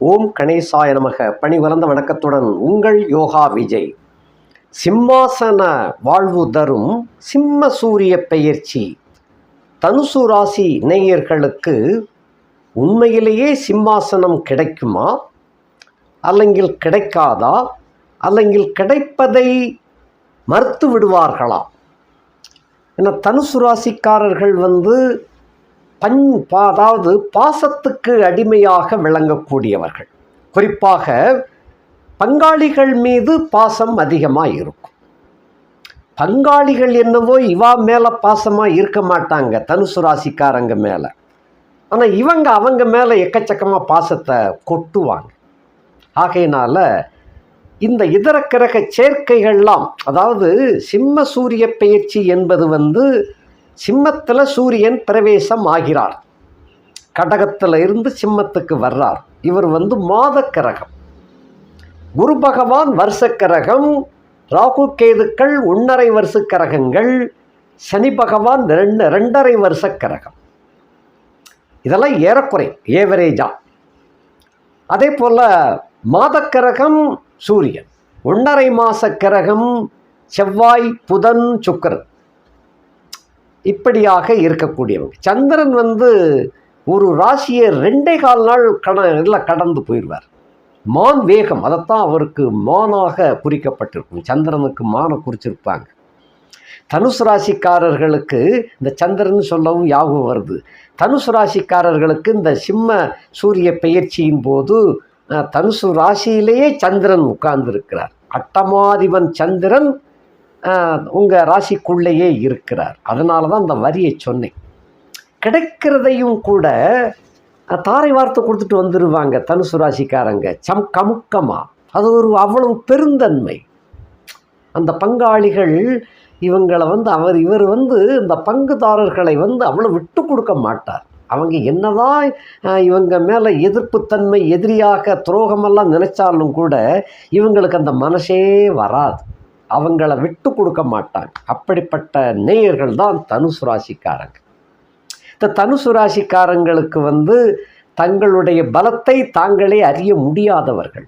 ஓம் கணேசாய நமக. பணி வளர்ந்த வணக்கத்துடன் உங்கள் யோகா விஜய். சிம்மாசன வாழ்வு தரும் சிம்ம சூரிய பெயர்ச்சி தனுசு ராசி நேயர்களுக்கு உண்மையிலேயே சிம்மாசனம் கிடைக்குமா, அல்லங்கில் கிடைக்காதா, அல்லங்கில் கிடைப்பதை மறுத்து விடுவார்களா? ஏன்னா தனுசு ராசிக்காரர்கள் அதாவது பாசத்துக்கு அடிமையாக விளங்கக்கூடியவர்கள். குறிப்பாக பங்காளிகள் மீது பாசம் அதிகமாக இருக்கும். பங்காளிகள் என்னவோ இவா மேலே பாசமாக இருக்க மாட்டாங்க தனுசு ராசிக்காரங்க மேலே. ஆனால் அவங்க மேலே எக்கச்சக்கமாக பாசத்தை கொட்டுவாங்க. ஆகையினால இந்த இதர கிரக சேர்க்கைகள்லாம், அதாவது சிம்ம சூரிய பெயர்ச்சி என்பது சிம்மத்தில் சூரியன் பிரவேசம் ஆகிறார், கடகத்தில் இருந்து சிம்மத்துக்கு வர்றார். இவர் மாத கிரகம். குரு பகவான் வருஷ கிரகம், ராகு கேதுக்கள் 1.5 வருஷ கிரகங்கள், சனி பகவான் 2.5 வருஷ கிரகம். இதெல்லாம் ஏறக்குறை ஏவரேஜா. அதே போல் மாத கிரகம் சூரியன், 1.5 மாச கிரகம் செவ்வாய், புதன், சுக்கிரன், இப்படியாக இருக்கக்கூடியவங்க. சந்திரன் ஒரு ராசியை 2.25 நாள் கடந்து போயிடுவார். மான் வேகம், அதைத்தான் அவருக்கு மானாக குறிக்கப்பட்டிருக்கும். சந்திரனுக்கு மானை குறிச்சிருப்பாங்க. தனுசு ராசிக்காரர்களுக்கு இந்த சந்திரன் சொல்லவும் ஞாபகம் வருது. தனுசு ராசிக்காரர்களுக்கு இந்த சிம்ம சூரிய பெயர்ச்சியின் போது தனுசு ராசியிலேயே சந்திரன் உட்கார்ந்துருக்கிறார். அட்டமாதிபன் சந்திரன் உங்கள் ராசிக்குள்ளேயே இருக்கிறார். அதனால தான் அந்த வரியை சொன்னேன். கிடைக்கிறதையும் கூட தாரை வார்த்தை கொடுத்துட்டு வந்துடுவாங்க தனுசு ராசிக்காரங்க கமுக்கமாக. அது அவ்வளவு பெருந்தன்மை. அந்த பங்காளிகள் இவங்களை இவர் இந்த பங்குதாரர்களை அவ்வளோ விட்டு கொடுக்க மாட்டார். அவங்க என்னதான் இவங்க மேலே எதிர்ப்புத்தன்மை, எதிரியாக துரோகமெல்லாம் நினைச்சாலும் கூட இவங்களுக்கு அந்த மனசே வராது. அவங்கள விட்டு கொடுக்க மாட்டாங்க. அப்படிப்பட்ட நேயர்கள் தான் தனுசு ராசிக்காரங்க. இந்த தனுசு ராசிக்காரங்களுக்கு தங்களுடைய பலத்தை தாங்களே அறிய முடியாதவர்கள்.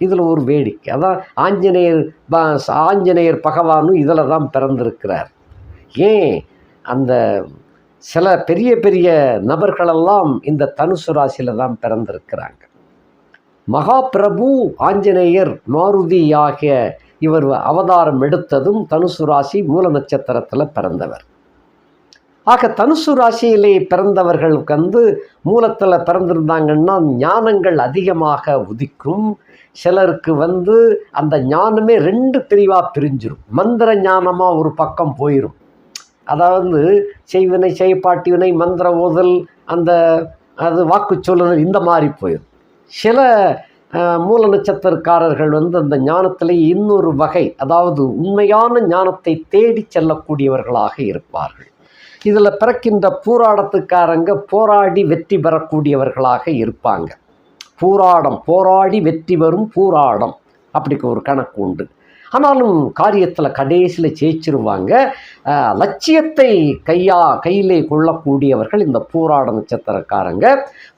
இதில் ஒரு வேடிக்கை, அதான் ஆஞ்சநேயர் பகவானும் இதில் தான் பிறந்திருக்கிறார். ஏன் அந்த சில பெரிய பெரிய நபர்களெல்லாம் இந்த தனுசு ராசியில் தான் பிறந்திருக்கிறாங்க. மகாபிரபு ஆஞ்சநேயர் மாருதி ஆகிய இவர் அவதாரம் எடுத்ததும் தனுசு ராசி மூல நட்சத்திரத்தில் பிறந்தவர். ஆக தனுசு ராசியிலே பிறந்தவர்களுக்கு மூலத்தில் பிறந்திருந்தாங்கன்னா ஞானங்கள் அதிகமாக உதிக்கும். சிலருக்கு அந்த ஞானமே 2 பிரிவாக பிரிஞ்சிடும். மந்திர ஞானமாக ஒரு பக்கம் போயிடும். அதாவது செய்வினை, செய்பாட்டிவினை, மந்திர ஓதல், அது வாக்கு சொல்லுதல், இந்த மாதிரி போயிடும். சில மூல நட்சத்திரக்காரர்கள் அந்த ஞானத்திலே இன்னொரு வகை, அதாவது உண்மையான ஞானத்தை தேடி செல்லக்கூடியவர்களாக இருப்பார்கள். இதில் பிறக்கின்ற பூராடத்துக்காரங்க போராடி வெற்றி பெறக்கூடியவர்களாக இருப்பாங்க. போராடி வெற்றி வரும் பூராடம், அப்படிக்கு ஒரு கணக்கு உண்டு. ஆனாலும் காரியத்தில் கடைசியில் ஜெயிச்சிருவாங்க. லட்சியத்தை கையிலே கொள்ளக்கூடியவர்கள் இந்த பூராட நட்சத்திரக்காரங்க.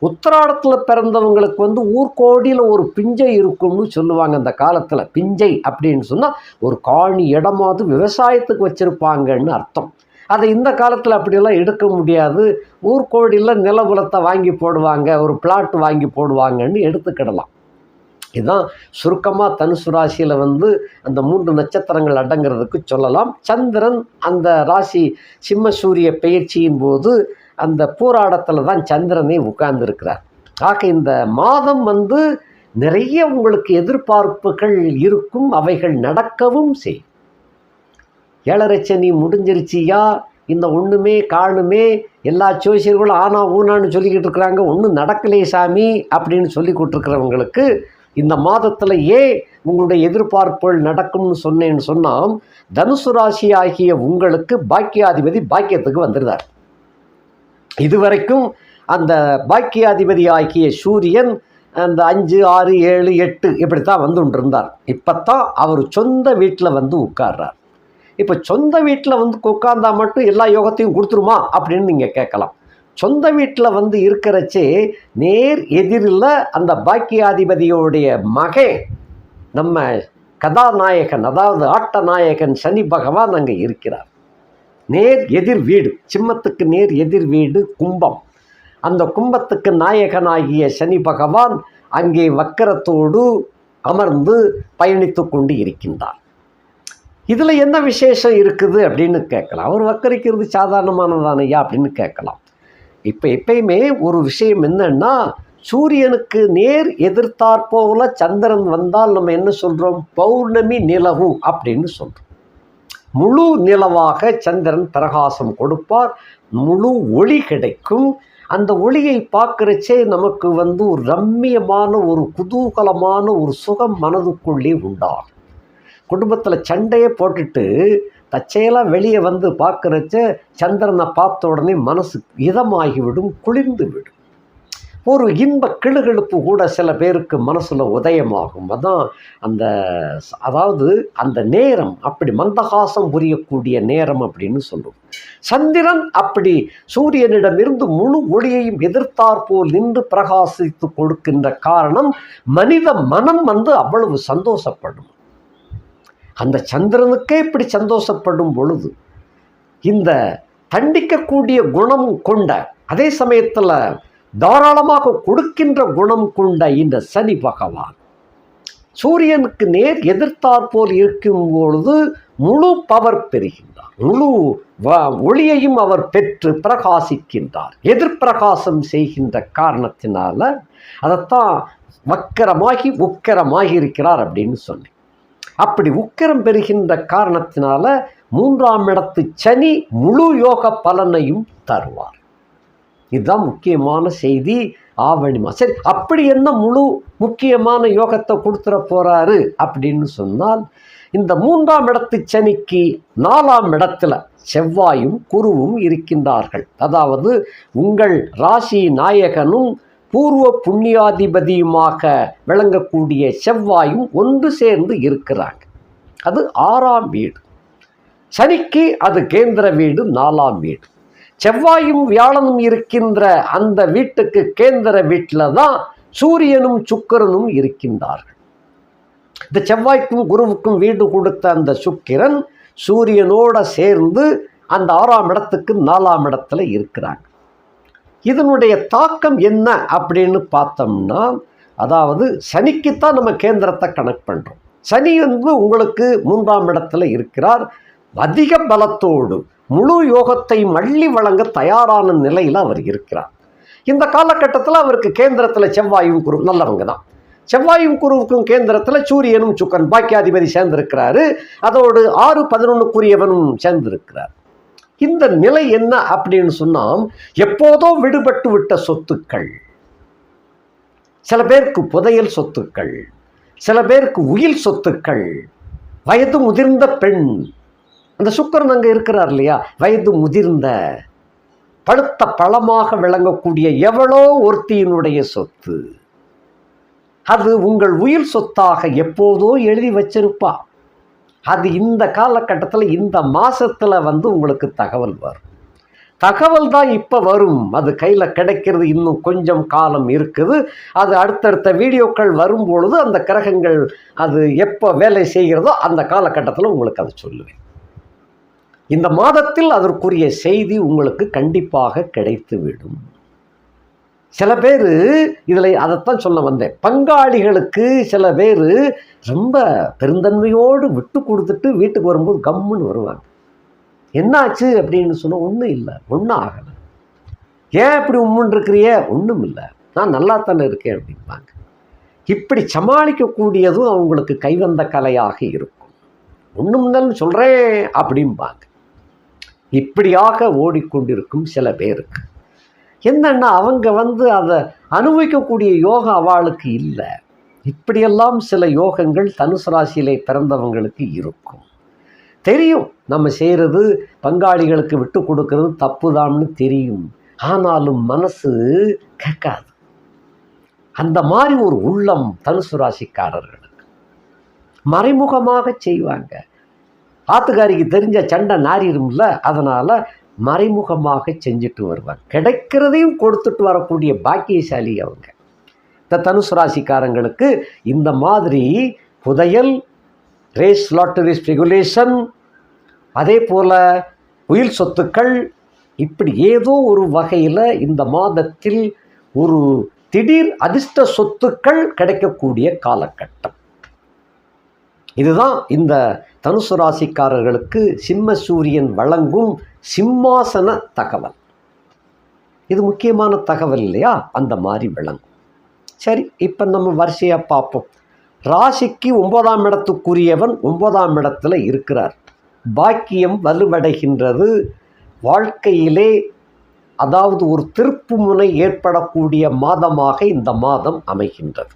உத்திராடத்தில் பிறந்தவங்களுக்கு ஊர்கோடியில் ஒரு பிஞ்சை இருக்கும்னு சொல்லுவாங்க. அந்த காலத்தில் பிஞ்சை அப்படின்னு சொன்னால் ஒரு காணி இடமாவது விவசாயத்துக்கு வச்சுருப்பாங்கன்னு அர்த்தம். அதை இந்த காலத்தில் அப்படியெல்லாம் எடுக்க முடியாது. ஊர்கோடியில் நிலபுலத்தை வாங்கி போடுவாங்க, ஒரு பிளாட் வாங்கி போடுவாங்கன்னு எடுத்துக்கிடலாம். இதுதான் சுருக்கமாக தனுசு ராசியில் அந்த 3 நட்சத்திரங்கள் அடங்கிறதுக்கு சொல்லலாம். சந்திரன் அந்த ராசி சிம்ம சூரிய பெயர்ச்சியின் போது அந்த பூராடத்தில் தான் சந்திரனே உட்கார்ந்துருக்கிறார். ஆக இந்த மாதம் நிறைய உங்களுக்கு எதிர்பார்ப்புகள் இருக்கும், அவைகள் நடக்கவும் செய்யும். 7.5 சனி முடிஞ்சிருச்சியா, இந்த ஒன்றுமே காணுமே, எல்லா ஜோசியர்களும் ஆனா ஊனான்னு சொல்லிக்கிட்டு இருக்கிறாங்க, ஒன்றும் நடக்கலையே சாமி அப்படின்னு சொல்லி கொடுத்துருக்கிறவங்களுக்கு இந்த மாதத்தில் உங்களுடைய எதிர்பார்ப்புகள் நடக்கும்னு சொன்னேன்னு சொன்னால், தனுசு ராசி ஆகிய உங்களுக்கு பாக்கியாதிபதி பாக்கியத்துக்கு வந்துடுறார். இதுவரைக்கும் அந்த பாக்கியாதிபதி ஆகிய சூரியன் அந்த 5, 6, 7, 8 இப்படித்தான் வந்துருந்தார். இப்போத்தான் அவர் சொந்த வீட்டில் உட்கார்றார். இப்போ சொந்த வீட்டில் உட்கார்ந்தா மட்டும் எல்லா யோகத்தையும் கொடுத்துருமா அப்படின்னு நீங்கள் கேட்கலாம். சொந்த வீட்டில் வந்து இருக்கிறச்சே நேர் எதிரில் அந்த பாக்கியாதிபதியோடைய மகன் நம்ம கதாநாயகன், அதாவது ஆட்ட நாயகன் சனி பகவான் அங்கே இருக்கிறார். நேர் எதிர் வீடு, சிம்மத்துக்கு நேர் எதிர் வீடு கும்பம். அந்த கும்பத்துக்கு நாயகனாகிய சனி பகவான் அங்கே வக்கரத்தோடு அமர்ந்து பயணித்து கொண்டு இருக்கின்றார். இதில் என்ன விசேஷம் இருக்குது அப்படின்னு கேட்கலாம். அவர் வக்கரிக்கிறது சாதாரணமானதானையா அப்படின்னு கேட்கலாம். எப்பயுமே ஒரு விஷயம் என்னன்னா, சூரியனுக்கு நேர் எதிர்த்தாற்போல சந்திரன் வந்தால் நம்ம என்ன சொல்கிறோம்? பௌர்ணமி நிலவு அப்படின்னு சொல்கிறோம். முழு நிலவாக சந்திரன் பிரகாசம் கொடுப்பார், முழு ஒளி கிடைக்கும். அந்த ஒளியை பார்க்குறச்சே நமக்கு வந்து ஒரு ரம்மியமான, ஒரு குதூகலமான ஒரு சுகம் மனதுக்குள்ளே உண்டாகும். குடும்பத்தில் சண்டையே போட்டுட்டு தச்சையெல்லாம் வெளியே வந்து பார்க்குறச்ச சந்திரனை பார்த்த உடனே மனசு இதமாகிவிடும், குளிர்ந்து விடும். ஒரு இன்ப கிளுகிழுப்பு கூட சில பேருக்கு மனசில் உதயமாகும். அதாவது அந்த நேரம் அப்படி மந்தகாசம் புரியக்கூடிய நேரம் அப்படின்னு சொல்லுவோம். சந்திரன் அப்படி சூரியனிடமிருந்து முழு ஒளியையும் எதிர்த்தாற்போல் நின்று பிரகாசித்து கொடுக்கின்ற காரணம் மனித மனம் வந்து அவ்வளவு சந்தோஷப்படும். அந்த சந்திரனுக்கே இப்படி சந்தோஷப்படும் பொழுது இந்த தண்டிக்கக்கூடிய குணம் கொண்ட, அதே சமயத்தில் தாராளமாக கொடுக்கின்ற குணம் கொண்ட இந்த சனி பகவான் சூரியனுக்கு நேர் எதிர்த்தாற்போல் இருக்கும் பொழுது முழு பவர் பெறுகின்றார். முழு ஒளியையும் அவர் பெற்று பிரகாசிக்கின்றார். எதிர்பிரகாசம் செய்கின்ற காரணத்தினால அதைத்தான் வக்கரமாகி உக்கரமாகி இருக்கிறார் அப்படின்னு சொன்னேன். அப்படி உக்கிரம் பெறுகின்ற காரணத்தினால 3ஆம் இடத்து சனி முழு யோக பலனையும் தருவார். இதுதான் முக்கியமான செய்தி. ஆவணி மாதம். சரி, அப்படி என்ன முழு முக்கியமான யோகத்தை கொடுத்துட போறாரு அப்படின்னு சொன்னால், இந்த 3ஆம் இடத்து சனிக்கு 4ஆம் இடத்துல செவ்வாயும் குருவும் இருக்கின்றார்கள். அதாவது உங்கள் ராசி நாயகனும் பூர்வ புண்ணியாதிபதியுமாக விளங்கக்கூடிய செவ்வாயும் ஒன்று சேர்ந்து இருக்கிறாங்க. அது 6ஆம் வீடு. சனிக்கு அது கேந்திர வீடு, 4ஆம் வீடு. செவ்வாயும் வியாழனும் இருக்கின்ற அந்த வீட்டுக்கு கேந்திர வீட்டில் தான் சூரியனும் சுக்கிரனும் இருக்கின்றார்கள். இந்த செவ்வாய்க்கும் குருவுக்கும் வீடு கொடுத்த அந்த சுக்கிரன் சூரியனோட சேர்ந்து அந்த 6ஆம் இடத்துக்கு 4ஆம் இடத்துல இருக்கிறாங்க. இதனுடைய தாக்கம் என்ன அப்படின்னு பார்த்தோம்னா, அதாவது சனிக்குத்தான் நம்ம கேந்திரத்தை கனெக்ட் பண்ணுறோம். சனி வந்து உங்களுக்கு 3ஆம் இடத்துல இருக்கிறார். அதிக பலத்தோடு முழு யோகத்தை மள்ளி வழங்க தயாரான நிலையில் அவர் இருக்கிறார். இந்த காலகட்டத்தில் அவருக்கு கேந்திரத்தில் செவ்வாயும் குரு நல்லவங்க தான். செவ்வாயும் குருவுக்கும் கேந்திரத்தில் சூரியனும் சுக்கரன் பாக்கியாதிபதி சேர்ந்திருக்கிறாரு. அதோடு 6-11க்குரியவனும் சேர்ந்திருக்கிறார். இந்த நிலை என்ன அப்படின்னு சொன்னால், எப்போதோ விடுபட்டு விட்ட சொத்துக்கள், சில பேருக்கு புதையல் சொத்துக்கள், சில பேருக்கு உயில் சொத்துக்கள், வயது முதிர்ந்த பெண், அந்த சுக்கிரன் அங்கே இருக்கிறார் இல்லையா, வயது முதிர்ந்த பழுத்த பழமாக விளங்கக்கூடிய எவ்வளோ ஒருத்தியினுடைய சொத்து, அது உங்கள் உயிர் சொத்தாக எப்போதோ எழுதி வச்சிருப்பா. அது இந்த காலகட்டத்தில் இந்த மாசத்துல வந்து உங்களுக்கு தகவல் வரும். தகவல் தான் இப்போ வரும், அது கையில் கிடைக்கிறது இன்னும் கொஞ்சம் காலம் இருக்குது. அது அடுத்தடுத்த வீடியோக்கள் வரும்பொழுது அந்த கிரகங்கள் அது எப்போ வேலை செய்கிறதோ அந்த காலகட்டத்தில் உங்களுக்கு அதை சொல்லுவேன். இந்த மாதத்தில் அதற்குரிய செய்தி உங்களுக்கு கண்டிப்பாக கிடைத்துவிடும். சில பேர் இதில் அதைத்தான் சொல்ல வந்தேன், பங்காளிகளுக்கு சில பேர் ரொம்ப பெருந்தன்மையோடு விட்டு கொடுத்துட்டு வீட்டுக்கு வரும்போது கம்முன்னு வருவாங்க. என்னாச்சு அப்படின்னு சொன்னால், ஒன்றும் இல்லை, ஒன்றும் ஆகலை. ஏன் இப்படி உம்முன்னு இருக்கிறிய? ஒன்றும் இல்லை, நான் நல்லா தானே இருக்கேன் அப்படிம்பாங்க. இப்படி சமாளிக்கக்கூடியதும் அவங்களுக்கு கைவந்த கலையாக இருக்கும். ஒன்றும் இல்லைன்னு சொல்கிறேன் அப்படிம்பாங்க. இப்படியாக ஓடிக்கொண்டிருக்கும் சில பேருக்கு என்னன்னா, அவங்க வந்து அதை அனுபவிக்கக்கூடிய யோகம் அவளுக்கு இல்லை. இப்படியெல்லாம் சில யோகங்கள் தனுசு ராசியிலே பிறந்தவங்களுக்கு இருக்கும். தெரியும் நம்ம செய்கிறது பங்காளிகளுக்கு விட்டு கொடுக்கறது தப்புதான்னு தெரியும், ஆனாலும் மனசு கேட்காது. அந்த மாதிரி ஒரு உள்ளம் தனுசு ராசிக்காரர்களுக்கு மறைமுகமாக செய்வாங்க. ஆத்துக்காரிக்கு தெரிஞ்ச சண்டை நாரிடும்ல, அதனால் மறைமுகமாக செஞ்சுட்டு வருவாங்க. கிடைக்கிறதையும் கொடுத்துட்டு வரக்கூடிய பாக்கியசாலி அவங்க. இந்த தனுசு ராசிக்காரங்களுக்கு இந்த மாதிரி புதையல், ரேஸ், லாட்டரி, ஸ்பெகுலேஷன், அதே போல் உயில் சொத்துக்கள், இப்படி ஏதோ ஒரு வகையில் இந்த மாதத்தில் ஒரு திடீர் அதிர்ஷ்ட சொத்துக்கள் கிடைக்கக்கூடிய காலகட்டம். இதுதான் இந்த தனுசு ராசிக்காரர்களுக்கு சிம்ம சூரியன் வழங்கும் சிம்மாசன தகவல். இது முக்கியமான தகவல் இல்லையா? அந்த மாதிரி விளங்கும். சரி, இப்போ நம்ம வரிசையாக பார்ப்போம். ராசிக்கு 9ஆம் இடத்துக்குரியவன் 9ஆம் இடத்துல இருக்கிறார். பாக்கியம் வலுவடைகின்றது. வாழ்க்கையிலே அதாவது ஒரு திருப்பு முனை ஏற்படக்கூடிய மாதமாக இந்த மாதம் அமைகின்றது.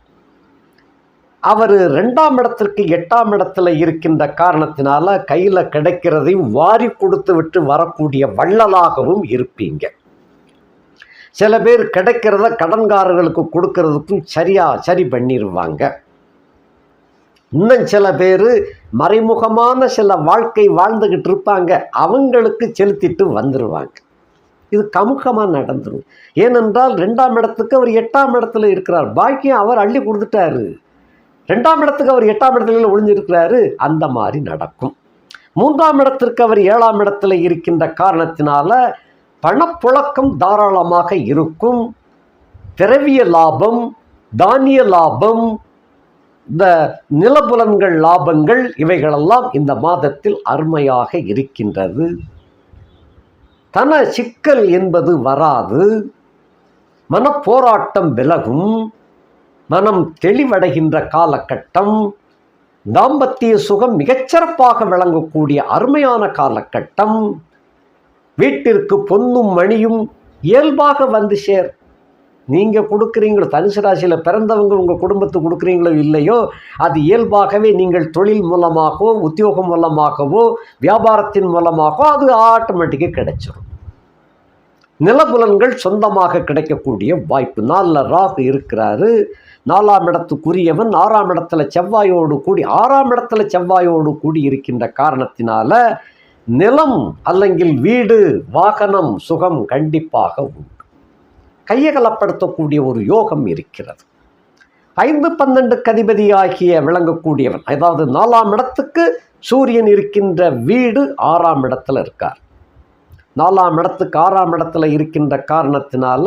அவர் 2ஆம் இடத்திற்கு 8ஆம் இடத்துல இருக்கின்ற காரணத்தினால கையில் கிடைக்கிறதையும் வாரி கொடுத்து விட்டு வரக்கூடிய வள்ளலாகவும் இருப்பீங்க. சில பேர் கிடைக்கிறத கடன்காரர்களுக்கு கொடுக்கறதுக்கும் சரி பண்ணிடுவாங்க. இன்னும் சில பேர் மறைமுகமான சில வாழ்க்கை வாழ்ந்துக்கிட்டு இருப்பாங்க, அவங்களுக்கு செலுத்திட்டு வந்துடுவாங்க. இது கமுக்கமாக நடந்துடும். ஏனென்றால் 2ஆம் இடத்துக்கு அவர் 8ஆம் இடத்துல இருக்கிறார். பாக்கியம் அவர் அள்ளி கொடுத்துட்டாரு. 2ஆம் இடத்துக்கு அவர் 8ஆம் இடத்துல ஒளிஞ்சிருக்கிறாரு. அந்த மாதிரி நடக்கும். 3ஆம் இடத்திற்கு அவர் 7ஆம் இடத்துல இருக்கின்ற காரணத்தினால பணப்புழக்கம் தாராளமாக இருக்கும். திரவிய லாபம், தானிய லாபம், இந்த நிலபுலன்கள் லாபங்கள், இவைகளெல்லாம் இந்த மாதத்தில் அருமையாக இருக்கின்றது. தன சிக்கல் என்பது வராது. மனப்போராட்டம் விலகும். மனம் தெளிவடைகின்ற காலகட்டம். தாம்பத்திய சுகம் மிகச்சிறப்பாக விளங்கக்கூடிய அருமையான காலகட்டம். வீட்டிற்கு பொன்னும் மணியும் இயல்பாக வந்து சேர். நீங்கள் கொடுக்குறீங்களோ, தனுசு ராசியில் பிறந்தவங்க உங்கள் குடும்பத்துக்கு கொடுக்குறீங்களோ இல்லையோ, அது இயல்பாகவே நீங்கள் தொழில் மூலமாகவோ, உத்தியோகம் மூலமாகவோ, வியாபாரத்தின் மூலமாகவோ அது ஆட்டோமேட்டிக்காக கிடைச்சிடும். நிலபுலன்கள் சொந்தமாக கிடைக்கக்கூடிய வாய்ப்பு. 4ல் ராகு இருக்கிறாரு. 4ஆம் இடத்துக்குரியவன் 6ஆம் இடத்துல செவ்வாயோடு கூடி 6ஆம் இடத்துல செவ்வாயோடு கூடி இருக்கின்ற காரணத்தினால நிலம் அல்லங்கில் வீடு, வாகனம், சுகம் கண்டிப்பாக உண்டு. கையகலப்படுத்தக்கூடிய ஒரு யோகம் இருக்கிறது. 5-12 அதிபதியாகிய விளங்கக்கூடியவன், அதாவது 4ஆம் இடத்துக்கு சூரியன் இருக்கின்ற வீடு 6ஆம் இடத்துல இருக்கார். 4ஆம் இடத்துக்கு 6ஆம் இடத்துல இருக்கின்ற காரணத்தினால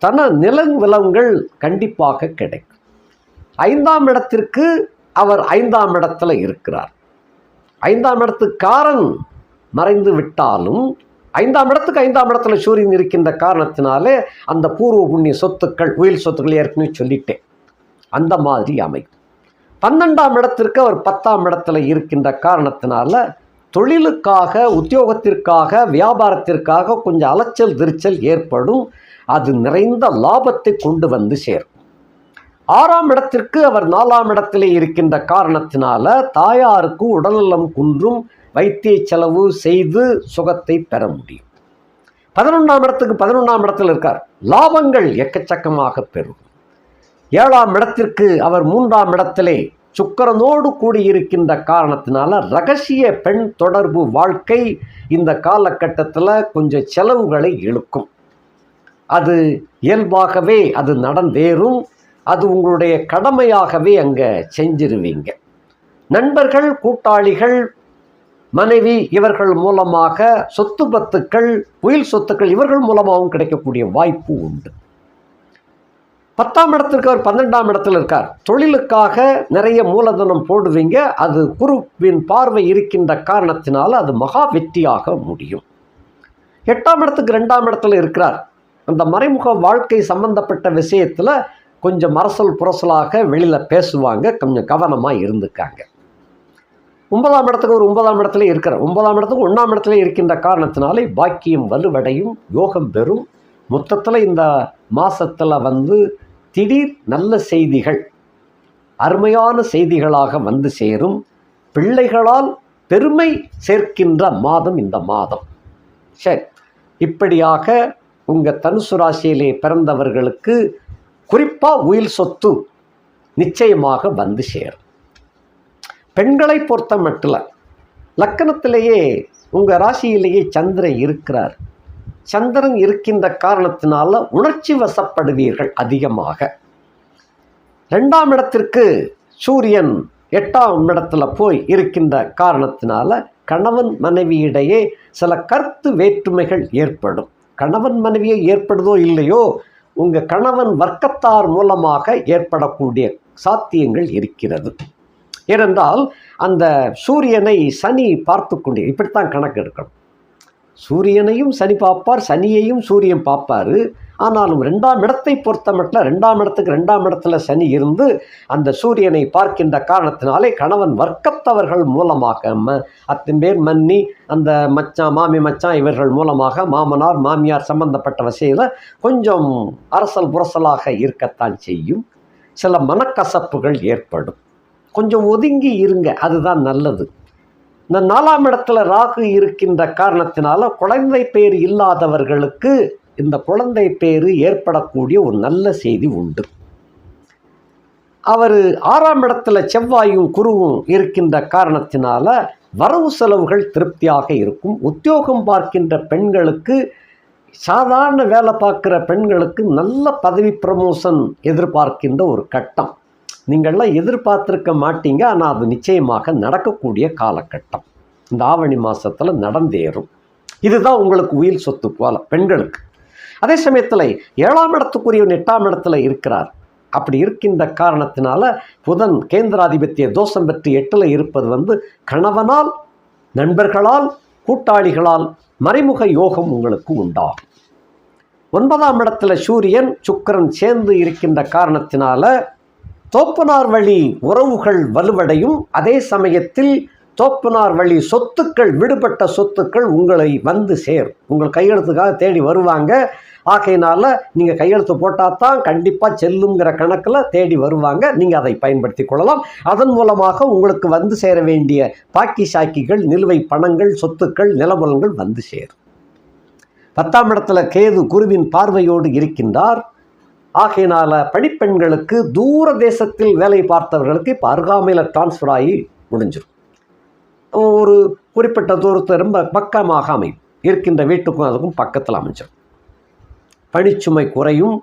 தன நிலங்கள் கண்டிப்பாக கிடைக்கும். 5ஆம் இடத்திற்கு அவர் 5ஆம் இடத்துல இருக்கிறார். 5ஆம் இடத்துக்காரன் மறைந்து விட்டாலும் 5ஆம் இடத்துக்கு 5ஆம் இடத்துல சூரியன் இருக்கின்ற காரணத்தினாலே அந்த பூர்வ புண்ணிய சொத்துக்கள், உயில் சொத்துக்கள் ஏற்கனவே சொல்லிட்டேன், அந்த மாதிரி அமைக்கும். 12ஆம் இடத்திற்கு அவர் 10ஆம் இடத்துல இருக்கின்ற காரணத்தினால தொழிலுக்காக, உத்தியோகத்திற்காக, வியாபாரத்திற்காக கொஞ்சம் அலைச்சல் திருச்சல் ஏற்படும். அது நிறைந்த லாபத்தை கொண்டு வந்து சேரும். 6ஆம் இடத்திற்கு அவர் 4ஆம் இடத்திலே இருக்கின்ற காரணத்தினால தாயாருக்கு உடல்நலம் குன்றும். வைத்திய செலவு செய்து சுகத்தை பெற முடியும். 11ஆம் இடத்துக்கு 11ஆம் இடத்தில் இருக்கார். லாபங்கள் எக்கச்சக்கமாக பெருகும். 7ஆம் இடத்திற்கு அவர் 3ஆம் இடத்திலே சுக்கிரனோடு கூடியிருக்கின்ற காரணத்தினால ரகசிய பெண் தொடர்பு வாழ்க்கை இந்த காலகட்டத்தில் கொஞ்சம் செலவுகளை இழுக்கும். அது இயல்பாகவே அது நடந்தேறும். அது உங்களுடைய கடமையாகவே அங்கே செஞ்சிருவீங்க. நண்பர்கள், கூட்டாளிகள், மனைவி இவர்கள் மூலமாக சொத்து பத்துக்கள், உயில் சொத்துக்கள் இவர்கள் மூலமாகவும் கிடைக்கக்கூடிய வாய்ப்பு உண்டு. 10ஆம் இடத்திற்கு அவர் 12ஆம் இடத்தில் இருக்கார். தொழிலுக்காக நிறைய மூலதனம் போடுவீங்க. அது குருவின் பார்வை இருக்கின்ற காரணத்தினால அது மகா வெற்றியாக முடியும். 8ஆம் இடத்துக்கு 2ஆம் இடத்துல இருக்கிறார். அந்த மறைமுக வாழ்க்கை சம்பந்தப்பட்ட விஷயத்தில் கொஞ்சம் மரசல் புரசலாக வெளியில் பேசுவாங்க. கொஞ்சம் கவனமாக இருந்துக்காங்க. 9ஆம் இடத்துக்கு ஒரு 9ஆம் இடத்துல இருக்கிறார். 9ஆம் இடத்துக்கு 1ஆம் இடத்துல இருக்கின்ற காரணத்தினாலே பாக்கியம் வலுவடையும், யோகம் பெறும். மொத்தத்தில் இந்த மாதத்தில் திடீர் நல்ல செய்திகள், அருமையான செய்திகளாக வந்து சேரும். பிள்ளைகளால் பெருமை சேர்க்கின்ற மாதம் இந்த மாதம். சரி, இப்படியாக உங்கள் தனுசு ராசியிலே பிறந்தவர்களுக்கு குறிப்பாக உயில் சொத்து நிச்சயமாக வந்து சேரும். பெண்களை பொறுத்த மட்டும் லக்கணத்திலேயே உங்கள் ராசியிலேயே சந்திரன் இருக்கிறார். சந்திரன் இருக்கின்ற காரணத்தினால உணர்ச்சி வசப்படுவீர்கள் அதிகமாக. 2ஆம் இடத்திற்கு சூரியன் 8ஆம் இடத்துல போய் இருக்கின்ற காரணத்தினால கணவன் மனைவியிடையே சில கருத்து வேற்றுமைகள் ஏற்படும். கணவன் மனைவியை ஏற்படுதோ இல்லையோ, உங்கள் கணவன் வர்க்கத்தார் மூலமாக ஏற்படக்கூடிய சாத்தியங்கள் இருக்கிறது. ஏனென்றால் அந்த சூரியனை சனி பார்த்து கொண்டே, இப்படித்தான் கணக்கு எடுக்கணும். சூரியனையும் சனி பார்ப்பார், சனியையும் சூரியன் பார்ப்பார். ஆனாலும் 2ஆம் இடத்தை பொறுத்த மட்டும் 2ஆம் இடத்துக்கு 2ஆம் இடத்துல சனி இருந்து அந்த சூரியனை பார்க்கின்ற காரணத்தினாலே கணவன் வர்க்கத்தவர்கள் மூலமாக அத்தனை பேர் மன்னி அந்த மச்சான் மாமி மச்சான் இவர்கள் மூலமாக மாமனார் மாமியார் சம்பந்தப்பட்ட விஷயத்தில் கொஞ்சம் அரசல் புரசலாக இருக்கத்தான் செய்யும். சில மனக்கசப்புகள் ஏற்படும். கொஞ்சம் ஒதுங்கி இருங்க, அதுதான் நல்லது. இந்த 4ஆம் இடத்துல ராகு இருக்கின்ற காரணத்தினால குழந்தை பேர் இல்லாதவர்களுக்கு இந்த குழந்தை பேரு ஏற்படக்கூடிய ஒரு நல்ல செய்தி உண்டு. அவர் 6ஆம் இடத்துல செவ்வாயும் குருவும் இருக்கின்ற காரணத்தினால வரவு செலவுகள் திருப்தியாக இருக்கும். உத்தியோகம் பார்க்கின்ற பெண்களுக்கு, சாதாரண வேலை பார்க்குற பெண்களுக்கு நல்ல பதவி ப்ரமோஷன் எதிர்பார்க்கின்ற ஒரு கட்டம். நீங்கள்லாம் எதிர்பார்த்துருக்க மாட்டீங்க, ஆனால் அது நிச்சயமாக நடக்கக்கூடிய காலகட்டம். இந்த ஆவணி மாதத்தில் நடந்தேறும். இதுதான் உங்களுக்கு உயிர் சொத்து போல பெண்களுக்கு. அதே சமயத்தில் 7ஆம் இடத்துக்குரியவன் 8ஆம் இடத்துல இருக்கிறார். அப்படி இருக்கின்ற காரணத்தினால புதன் கேந்திராதிபத்திய தோஷம் பெற்று 8ல் இருப்பது கணவனால், நண்பர்களால், கூட்டாளிகளால் மறைமுக யோகம் உங்களுக்கு உண்டாகும். 9ஆம் இடத்துல சூரியன் சுக்கிரன் சேர்ந்து இருக்கின்ற காரணத்தினால தோப்பனார் வழி உறவுகள் வலுவடையும். அதே சமயத்தில் தோப்பனார் வழி சொத்துக்கள், விடுபட்ட சொத்துக்கள் உங்களை வந்து சேரும். உங்கள் கையெழுத்துக்காக தேடி வருவாங்க. ஆகையினால நீங்கள் கையெழுத்து போட்டால் தான் கண்டிப்பாக செல்லுங்கிற கணக்கில் தேடி வருவாங்க. நீங்கள் அதை பயன்படுத்தி கொள்ளலாம். அதன் மூலமாக உங்களுக்கு வந்து சேர வேண்டிய பாக்கி சாக்கிகள், நிலுவை பணங்கள், சொத்துக்கள், நிலபலங்கள் வந்து சேரும். 10ஆம் இடத்துல கேது குருவின் பார்வையோடு இருக்கின்றார். ஆகையினால பணிப்பெண்களுக்கு தூர தேசத்தில் வேலை பார்த்தவர்களுக்கு இப்போ அருகாமையில் டிரான்ஸ்ஃபர் ஆகி முடிஞ்சிடும். ஒரு குறிப்பிட்ட தூரத்தை ரொம்ப பக்கமாக அமையும். இருக்கின்ற வீட்டுக்கும் அதுக்கும் பக்கத்தில் அமைஞ்சிடும். பணிச்சுமை குறையும்.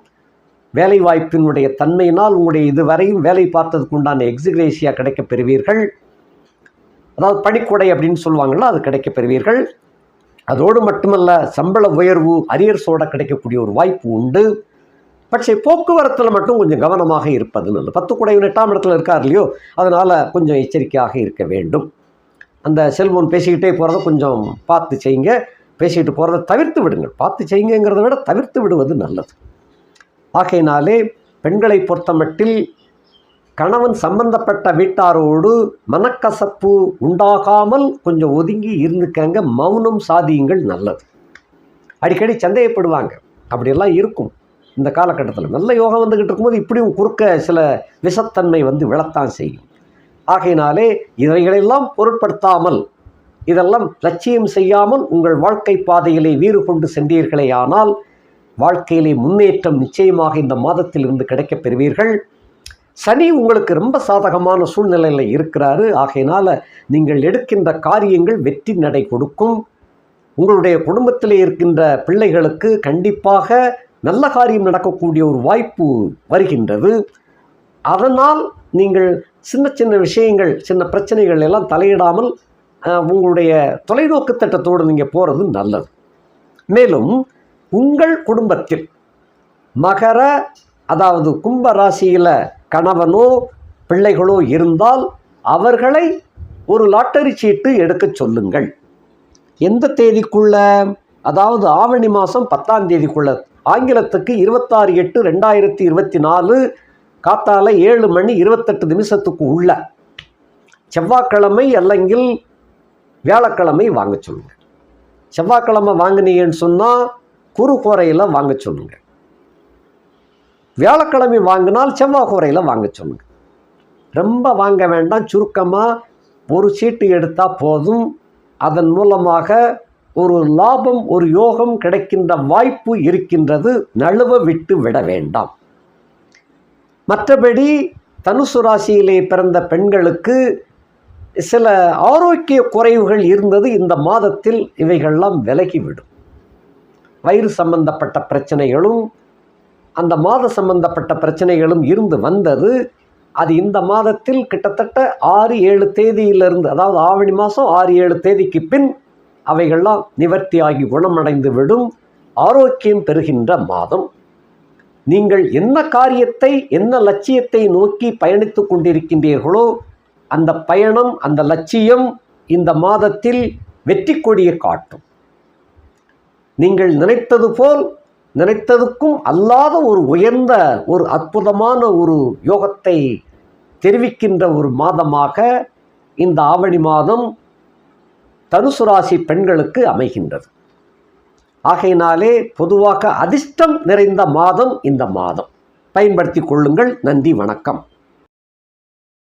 வேலைவாய்ப்பினுடைய தன்மையினால் உங்களுடைய இதுவரையும் வேலை பார்த்ததுக்கு உண்டான எக்ஸிகிரேசியா கிடைக்கப் பெறுவீர்கள். அதாவது பணிக்கொடை அப்படின்னு சொல்லுவாங்களா, அது கிடைக்கப் பெறுவீர்கள். அதோடு மட்டுமல்ல, சம்பள உயர்வு அரியர்ஸோட கிடைக்கக்கூடிய ஒரு வாய்ப்பு உண்டு. பட்சே போக்குவரத்தில் மட்டும் கொஞ்சம் கவனமாக இருப்பது நல்லது. 10 குடையவன் 8ஆம் இடத்துல இருக்கார் இல்லையோ, அதனால் கொஞ்சம் எச்சரிக்கையாக இருக்க வேண்டும். அந்த செல்ஃபோன் பேசிக்கிட்டே போகிறத கொஞ்சம் பார்த்து செய்யுங்க. பேசிக்கிட்டு போகிறத தவிர்த்து விடுங்கள். பார்த்து செய்யுங்கிறத விட தவிர்த்து விடுவது நல்லது. ஆகையினாலே பெண்களை பொறுத்த மட்டில் கணவன் சம்பந்தப்பட்ட வீட்டாரோடு மனக்கசப்பு உண்டாகாமல் கொஞ்சம் ஒதுங்கி இருந்துக்கங்க. மௌனம் சாதியுங்கள், நல்லது. அடிக்கடி சந்தேகப்படுவாங்க, அப்படியெல்லாம் இருக்கும். இந்த காலகட்டத்தில் நல்ல யோகம் வந்துக்கிட்டு இருக்கும்போது இப்படியும் குறுக்க சில விஷத்தன்மை விழத்தான் செய்யும். ஆகையினாலே இவைகளெல்லாம் பொருட்படுத்தாமல், இதெல்லாம் லட்சியம் செய்யாமல் உங்கள் வாழ்க்கை பாதையிலே வீறு கொண்டு சென்றீர்களே ஆனால் வாழ்க்கையிலே முன்னேற்றம் நிச்சயமாக இந்த மாதத்தில் இருந்து கிடைக்கப் பெறுவீர்கள். சனி உங்களுக்கு ரொம்ப சாதகமான சூழ்நிலையில் இருக்கிறாரு. ஆகையினால நீங்கள் எடுக்கின்ற காரியங்கள் வெற்றி நடை கொடுக்கும். உங்களுடைய குடும்பத்திலே இருக்கின்ற பிள்ளைகளுக்கு கண்டிப்பாக நல்ல காரியம் நடக்கக்கூடிய ஒரு வாய்ப்பு வருகின்றது. அதனால் நீங்கள் சின்ன சின்ன விஷயங்கள், சின்ன பிரச்சனைகள் எல்லாம் தலையிடாமல் உங்களுடைய தொலைநோக்கு திட்டத்தோடு நீங்கள் போகிறது நல்லது. மேலும் உங்கள் குடும்பத்தில் மகர, அதாவது கும்ப ராசியில் கணவனோ பிள்ளைகளோ இருந்தால் அவர்களை ஒரு லாட்டரி சீட்டு எடுக்க சொல்லுங்கள். எந்த தேதிக்குள்ள? அதாவது ஆவணி மாதம் 10ஆம் தேதிக்குள்ள. ஆங்கிலத்துக்கு 26/8/2024 காத்தால 7:28 உள்ள செவ்வாய்க்கிழமை அல்லங்கில் வியாழக்கிழமை வாங்க சொல்லுங்கள். செவ்வாய்க்கிழமை வாங்கினீங்கன்னு சொன்னால் குரு கோரையில் வாங்க சொல்லுங்கள். வியாழக்கிழமை வாங்கினால் செவ்வாய் கோரையில் வாங்க சொல்லுங்கள். ரொம்ப வாங்க வேண்டாம், சுருக்கமாக ஒரு சீட்டு எடுத்தால் போதும். அதன் மூலமாக ஒரு லாபம், ஒரு யோகம் கிடைக்கின்ற வாய்ப்பு இருக்கின்றது. நழுவ விட்டு விட வேண்டாம். மற்றபடி தனுசு ராசியிலே பிறந்த பெண்களுக்கு சில ஆரோக்கிய குறைவுகள் இருந்தது, இந்த மாதத்தில் இவைகள்லாம் விலகிவிடும். வயிறு சம்பந்தப்பட்ட பிரச்சனைகளும் அந்த மாத சம்பந்தப்பட்ட பிரச்சனைகளும் இருந்து வந்தது. அது இந்த மாதத்தில் கிட்டத்தட்ட 6-7 தேதியிலிருந்து, அதாவது ஆவணி மாதம் 6-7 தேதிக்கு பின் அவைகள்லாம் நிவர்த்தியாகி குணமடைந்து விடும். ஆரோக்கியம் பெறுகின்ற மாதம். நீங்கள் என்ன காரியத்தை, என்ன லட்சியத்தை நோக்கி பயணித்து கொண்டிருக்கின்றீர்களோ அந்த பயணம், அந்த லட்சியம் இந்த மாதத்தில் வெற்றி கொடியை காட்டும். நீங்கள் நினைத்தது போல், நினைத்ததுக்கும் அல்லாத ஒரு உயர்ந்த, ஒரு அற்புதமான ஒரு யோகத்தை தெரிவிக்கின்ற ஒரு மாதமாக இந்த ஆவணி மாதம் தனுசு ராசி பெண்களுக்கு அமைகின்றது. ஆகையினாலே பொதுவாக அதிர்ஷ்டம் நிறைந்த மாதம் இந்த மாதம். பயன்படுத்திக் கொள்ளுங்கள். நன்றி, வணக்கம்.